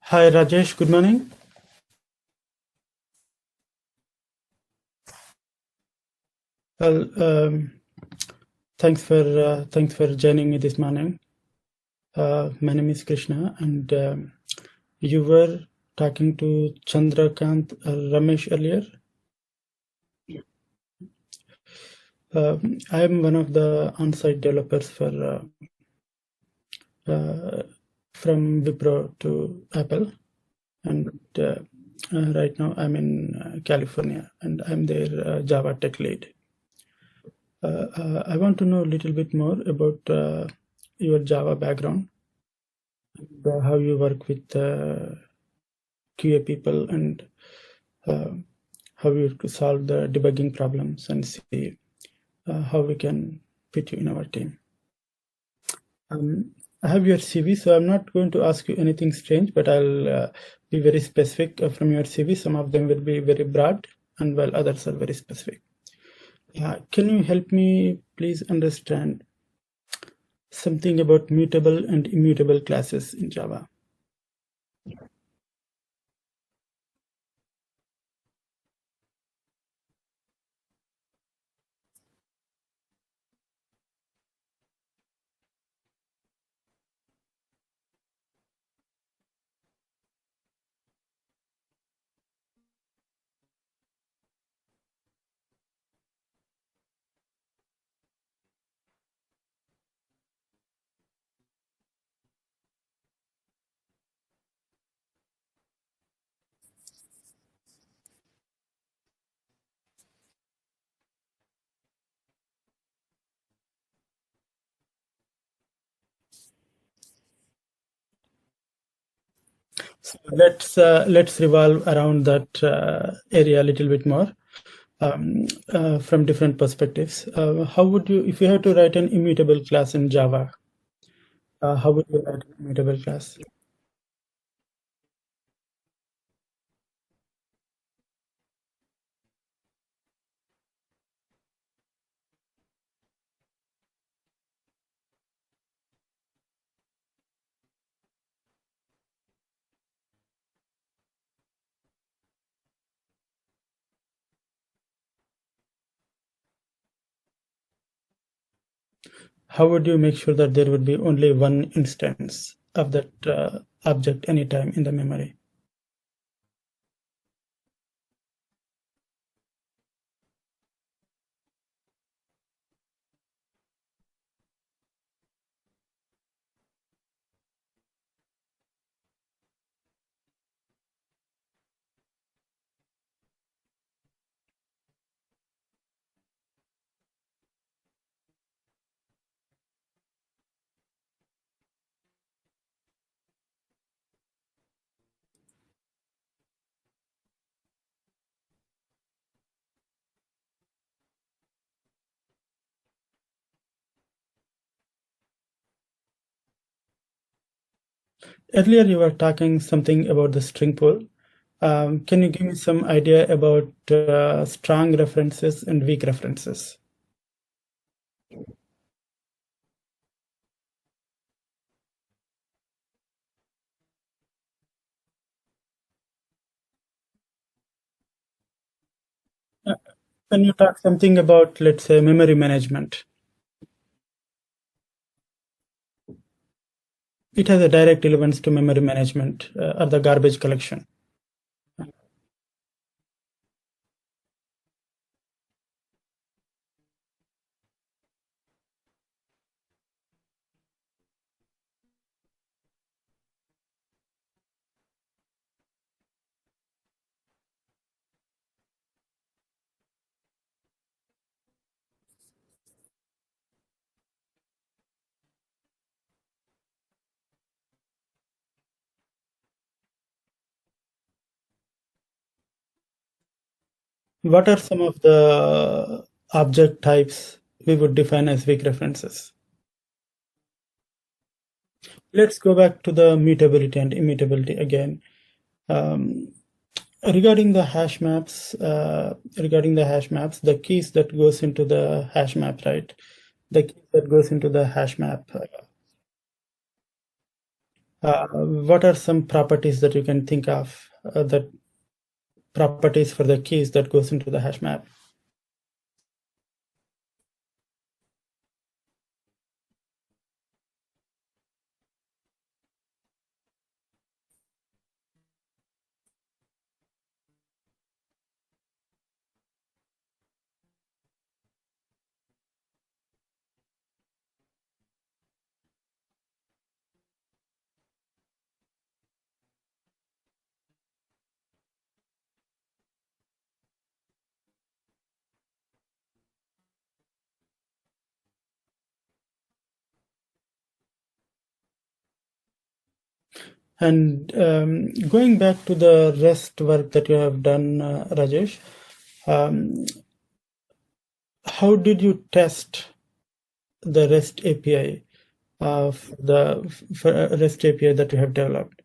Hi Rajesh, good morning. Well, thanks for joining me this morning. My name is Krishna, and you were talking to Chandrakant Ramesh earlier. I am one of the on-site developers from Wipro to Apple, and right now I'm in California, and I'm their Java tech lead. I want to know a little bit more about your Java background, how you work with QA people, and uh, how you solve the debugging problems, and see how we can fit you in our team. I have your CV, so I'm not going to ask you anything strange, but I'll be very specific from your CV. Some of them will be very broad, and while others are very specific. Can you help me please understand something about mutable and immutable classes in Java? So let's revolve around that area a little bit more from different perspectives. How would you, if you had to write an immutable class in Java, how would you write an immutable class? How would you make sure that there would be only one instance of that object anytime in the memory? Earlier, you were talking something about the string pool. Can you give me some idea about strong references and weak references? Uh, Can you talk something about, let's say, memory management? It has a direct relevance to memory management or the garbage collection. What are some of the object types we would define as weak references? Let's go back to the mutability and immutability again. Um, regarding the hash maps, the keys that goes into the hash map, right? The key that goes into the hash map. What are some properties that you can think of that properties for the keys that goes into the hash map? And going back to the REST work that you have done, Rajesh, um, how did you test the REST API of the REST API that you have developed?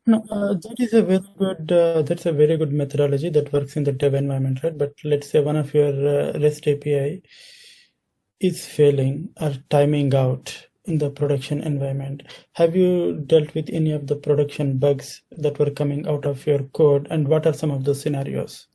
No, that is a very good. That's a very good methodology that works in the dev environment, right? But let's say one of your REST API is failing or timing out in the production environment. Have you dealt with any of the production bugs that were coming out of your code, and what are some of those scenarios?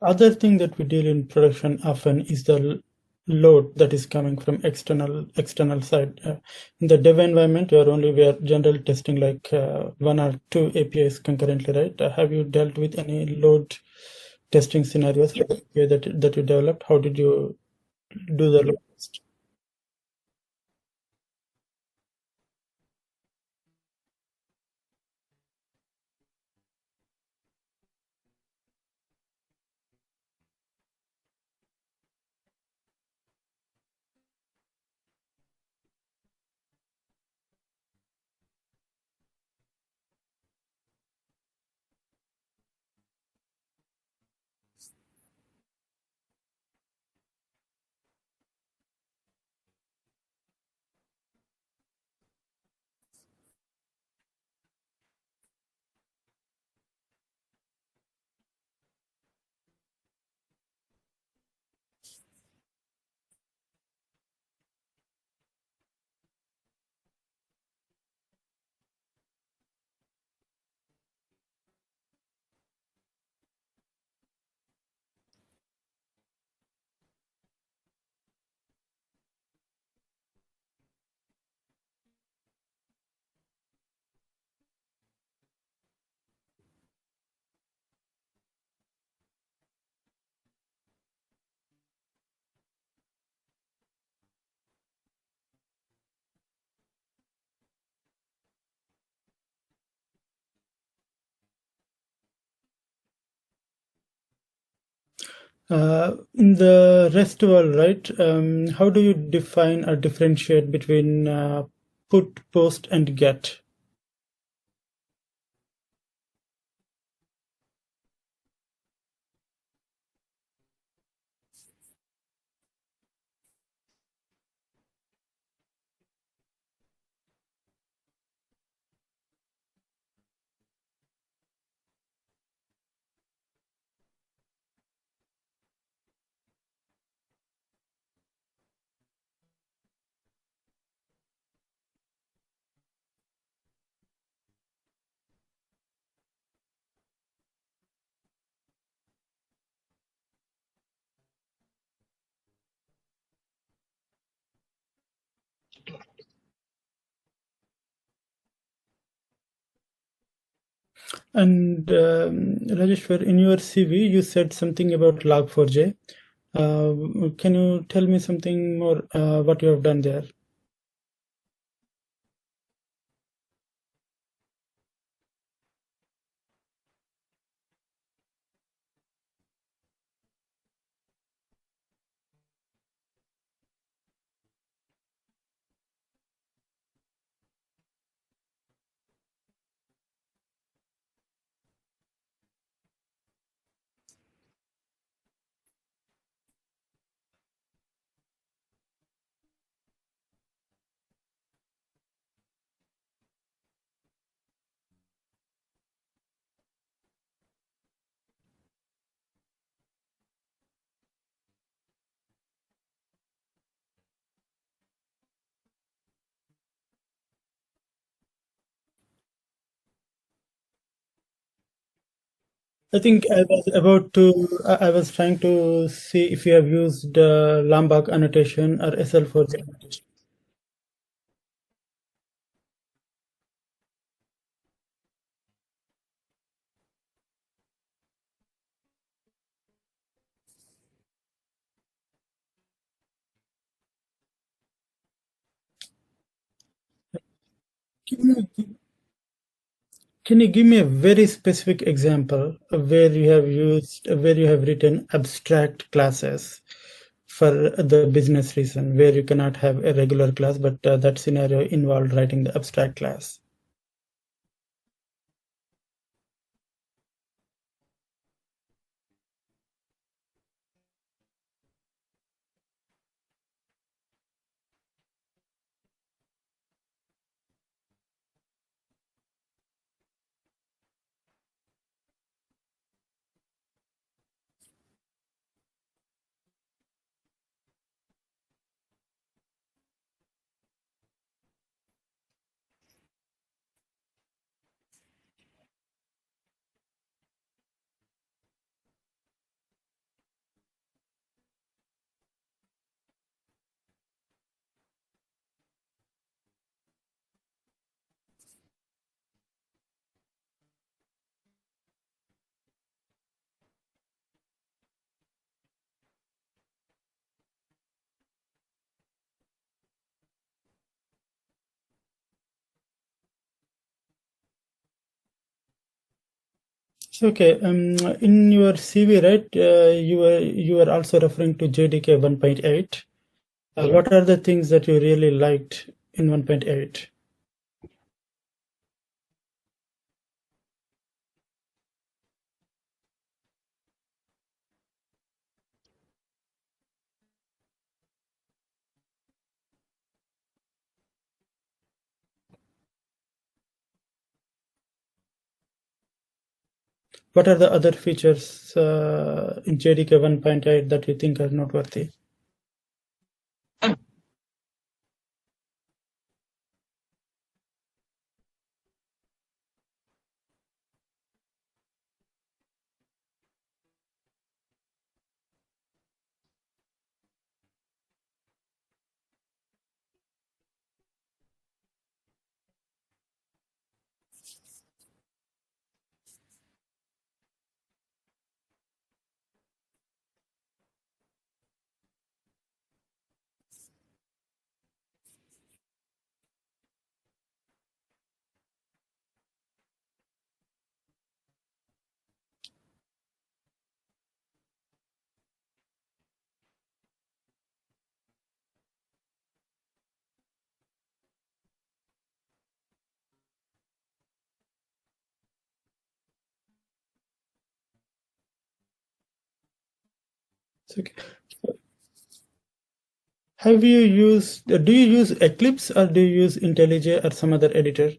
Other thing that we deal in production often is the load that is coming from external side. In the dev environment, we are generally testing like one or two APIs concurrently, right? Have you dealt with any load testing scenarios for the API that you developed? How did you do the load test? In the REST world, right? How do you define or differentiate between put, post, and get? And Rajeshwar, in your CV, you said something about Log4j. Can you tell me something more what you have done there? I think I was trying to see if you have used Lambach annotation or SL4j annotation. Can you give me a very specific example of where you have written abstract classes for the business reason, where you cannot have a regular class, but that scenario involved writing the abstract class? Okay. In your CV, right, you were also referring to JDK 1.8. What are the things that you really liked in 1.8? What are the other features in JDK 1.8 that you think are noteworthy? Okay. Do you use Eclipse or do you use IntelliJ or some other editor?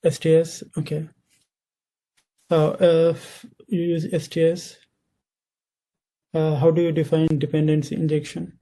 STS, okay. If you use STS, how do you define dependency injection?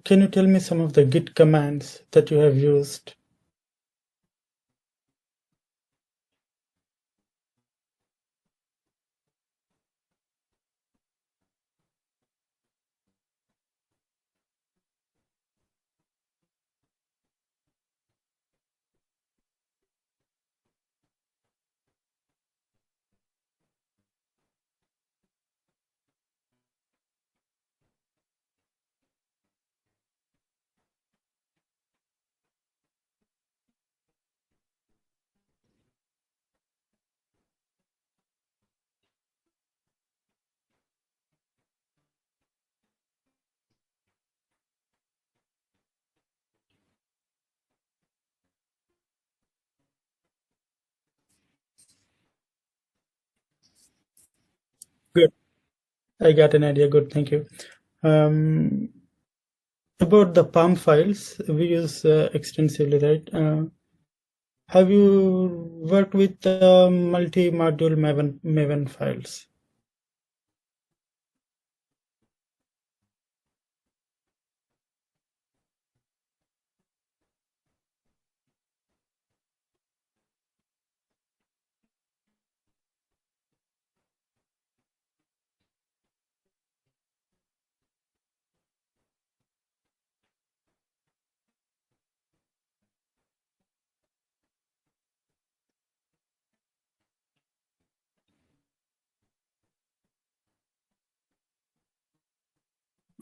Can you tell me some of the Git commands that you have used? Good. I got an idea. Good, thank you. Um, about the PALM files, we use extensively, right? Have you worked with multi-module Maven files?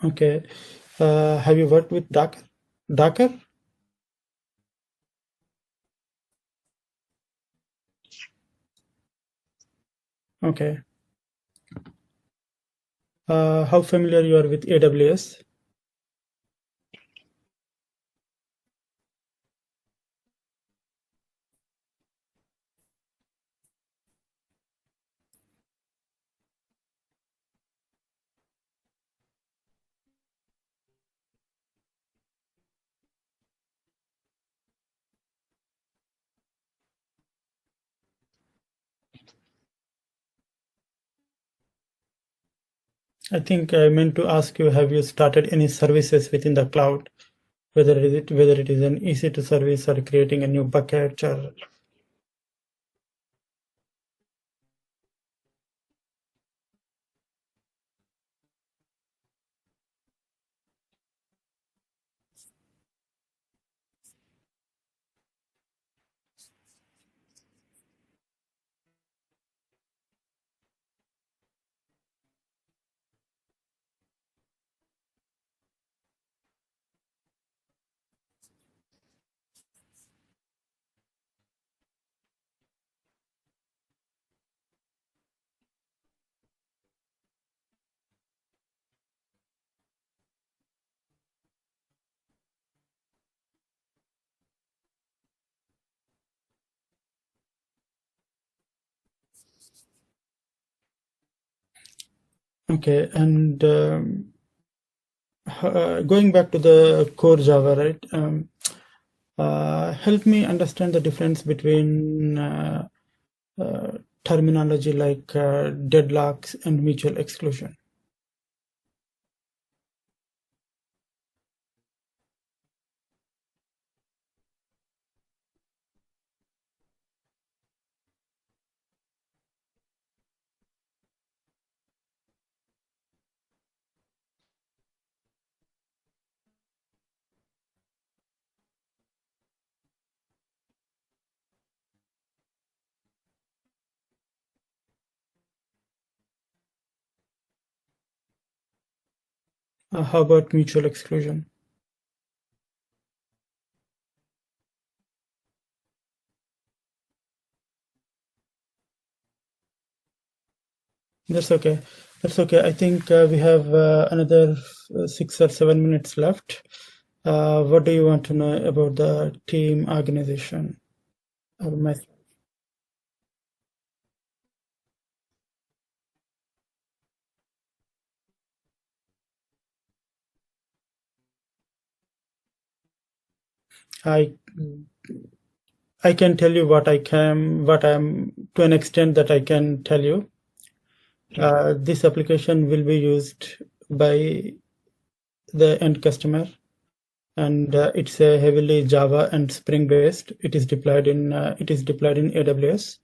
Okay. Have you worked with Docker? Docker? Okay. How familiar you are with AWS? I think I meant to ask you, have you started any services within the cloud? Whether it is an EC2 service or creating a new bucket or okay. And going back to the core Java, right? Help me understand the difference between uh, terminology like deadlocks and mutual exclusion. How about mutual exclusion? That's okay. That's okay. I think we have another 6 or 7 minutes left. What do you want to know about the team organization? Or my, I I can tell you what I'm to an extent that I can tell you. This application will be used by the end customer, and it's a heavily Java and Spring based. It is deployed in AWS,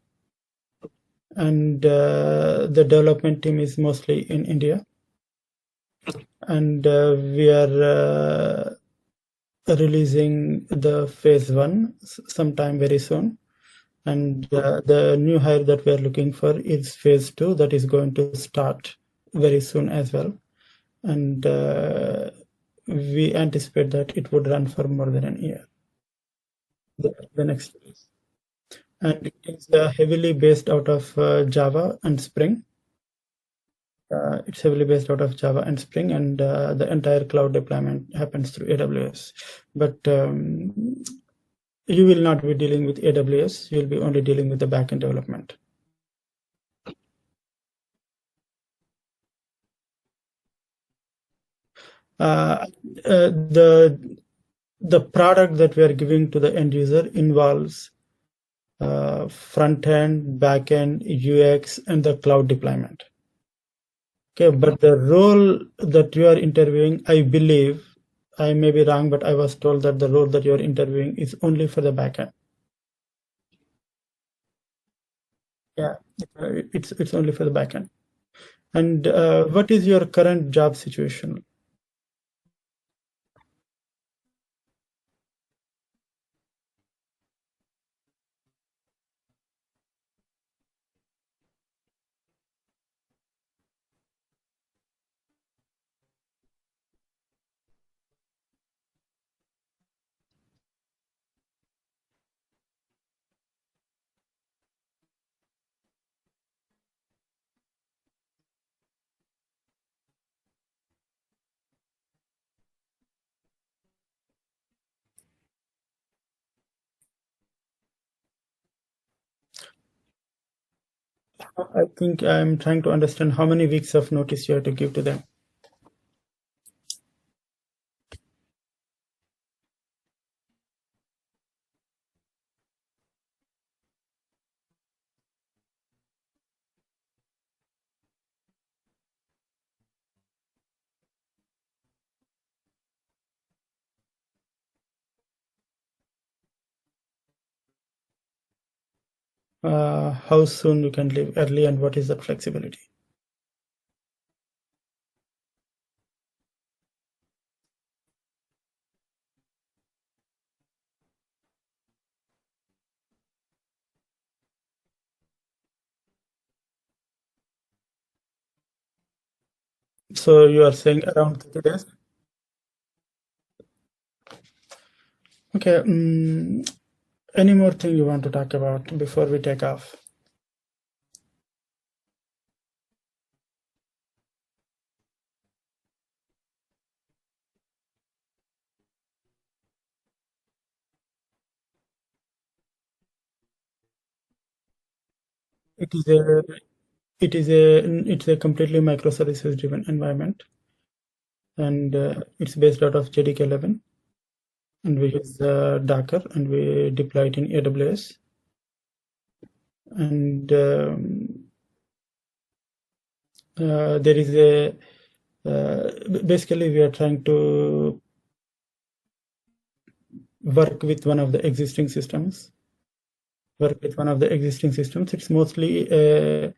and the development team is mostly in India, and we are releasing the phase one sometime very soon. And the new hire that we are looking for is phase two that is going to start very soon as well. And we anticipate that it would run for more than a year, the next phase. And it is heavily based out of Java and Spring. It's heavily based out of Java and Spring, and the entire cloud deployment happens through AWS. But you will not be dealing with AWS. You'll be only dealing with the backend development. Uh, the product that we are giving to the end user involves front end, back end, UX, and the cloud deployment. Okay, but the role that you are interviewing, I believe, I may be wrong, but I was told that the role that you are interviewing is only for the back end. Yeah, it's only for the back end. And what is your current job situation? I think I'm trying to understand how many weeks of notice you have to give to them. how soon you can leave early, and what is that flexibility? So you are saying around 30 days? Okay. Any more thing you want to talk about before we take off? It is a it's a completely microservices driven environment, and it's based out of JDK 11, and we use Docker, and we deploy it in AWS, and there is a basically we are trying to work with one of the existing systems. It's mostly a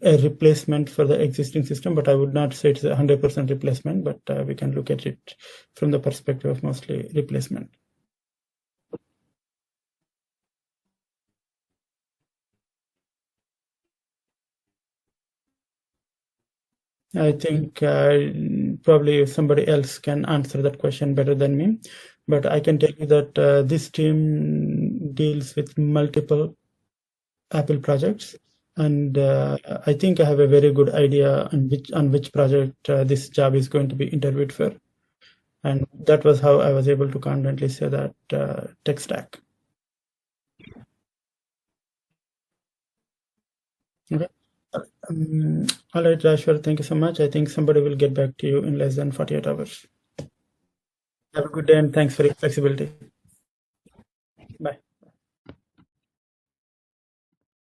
replacement for the existing system, but I would not say it's a 100% replacement, but we can look at it from the perspective of mostly replacement. I think probably somebody else can answer that question better than me, but I can tell you that this team deals with multiple Apple projects, and I think I have a very good idea on which project this job is going to be interviewed for, and that was how I was able to confidently say that tech stack. Okay. All right, Rashwar, thank you so much. I think somebody will get back to you in less than 48 hours. Have a good day, and thanks for your flexibility.